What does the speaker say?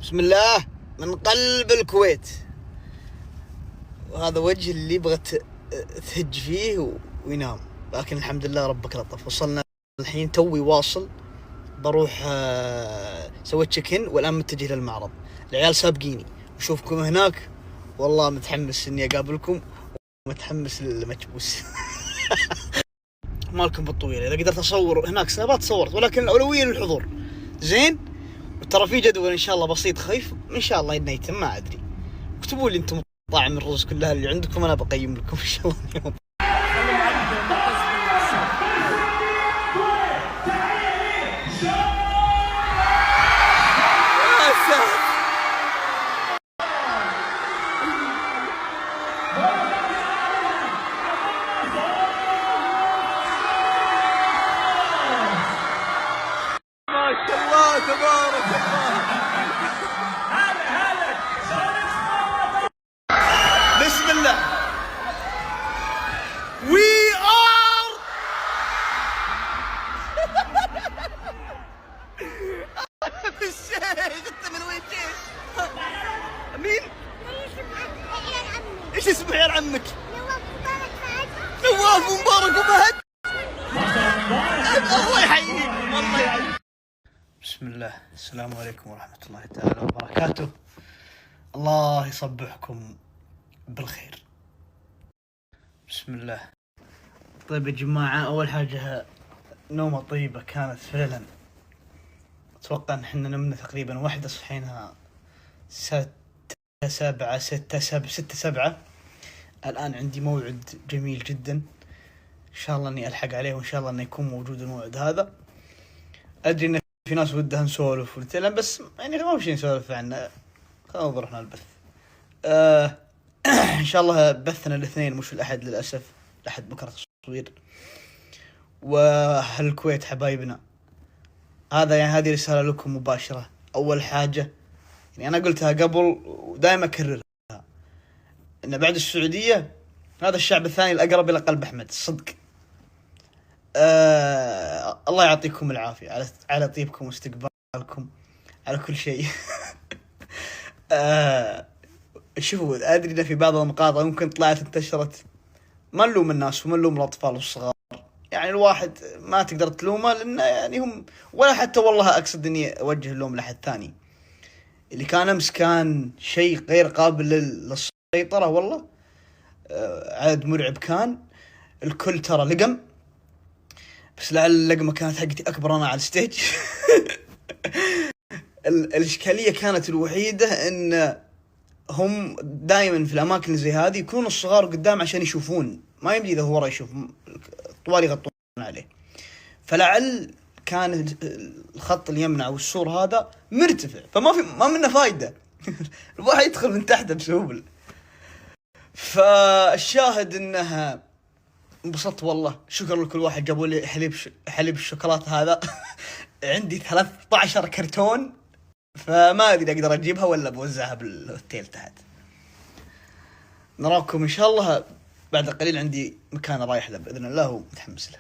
بسم الله من قلب الكويت. وهذا وجه اللي يبغى تهج فيه وينام، لكن الحمد لله ربك لطف. وصلنا الحين، توي واصل بروح سويت تشيكن والآن متجه للمعرض. العيال سابقيني وشوفكم هناك، والله متحمس اني اقابلكم ومتحمس للمكبوس. مالكم بالطويلة، اذا قدرت اصور هناك سنابات صورت، ولكن الاولوية للحضور. زين، ترى في جدول ان شاء الله بسيط خفيف، ان شاء الله انه يتم، ما ادري. اكتبوا لي انتم طاعم الرز كلها اللي عندكم، انا بقيم لكم ان شاء الله اليوم. ما شاء الله تبارك الله. بسم الله. We are في الشيخ. انت من وين جيت؟ مين؟ ايش اسمه عيال عمك؟ نواف مبارك وفهد. الله يحييك، الله يحييك. بسم الله، السلام عليكم ورحمة الله تعالى وبركاته. الله يصبحكم بالخير. بسم الله. طيب يا جماعة، أول حاجة نومة طيبة كانت فعلا. أتوقع إن إحنا نمنا تقريبا واحدة، صحينا 6-7. الآن عندي موعد جميل جدا، إن شاء الله إني ألحق عليه، وإن شاء الله إنه يكون موجود الموعد هذا. أدري إن في ناس ودها نسولف ونتكلم، بس يعني ما في نسولف عنه، خلينا نروح البث. إن شاء الله بثنا الاثنين مش الأحد، للأسف الأحد بكرة تصوير. وأهل الكويت حبايبنا، هذا يعني هذه رسالة لكم مباشرة. أول حاجة يعني أنا قلتها قبل ودائما أكررها، إن بعد السعودية هذا الشعب الثاني الأقرب إلى قلب أحمد، صدق. الله يعطيكم العافية على طيبكم واستقبالكم، على كل شيء. شوفوا، أدري إن في بعض المقاطع ممكن طلعت انتشرت، ما نلوم الناس وما نلوم الأطفال والصغار، يعني الواحد ما تقدر تلومه، لأن يعني هم، ولا حتى والله أقصد إني أوجه اللوم لأحد ثاني. اللي كان أمس كان شيء غير قابل للسيطرة، والله عدد مرعب كان. الكل ترى لقم، بس لعل اللقمة كانت حقتي أكبر أنا على الستيج. الإشكالية كانت الوحيدة إن هم دائما في الأماكن اللي زي هذه يكونوا الصغار قدام عشان يشوفون، ما يمدي إذا هو ورا يشوف، طوال يغطون عليه. فلعل كان الخط اللي يمنع والسور هذا مرتفع، ما منه فايدة. الواحد يدخل من تحته بسهولة. فالشاهد إنها انبسطت والله. شكرا لكل واحد جابوا لي حليب الشوكولاتة هذا. عندي 13 كرتون، فما أدري أقدر أجيبها ولا بوزعها بالهوتيل تحت. نراكم إن شاء الله بعد قليل، عندي مكان رايح له بإذن الله ومتحمس له.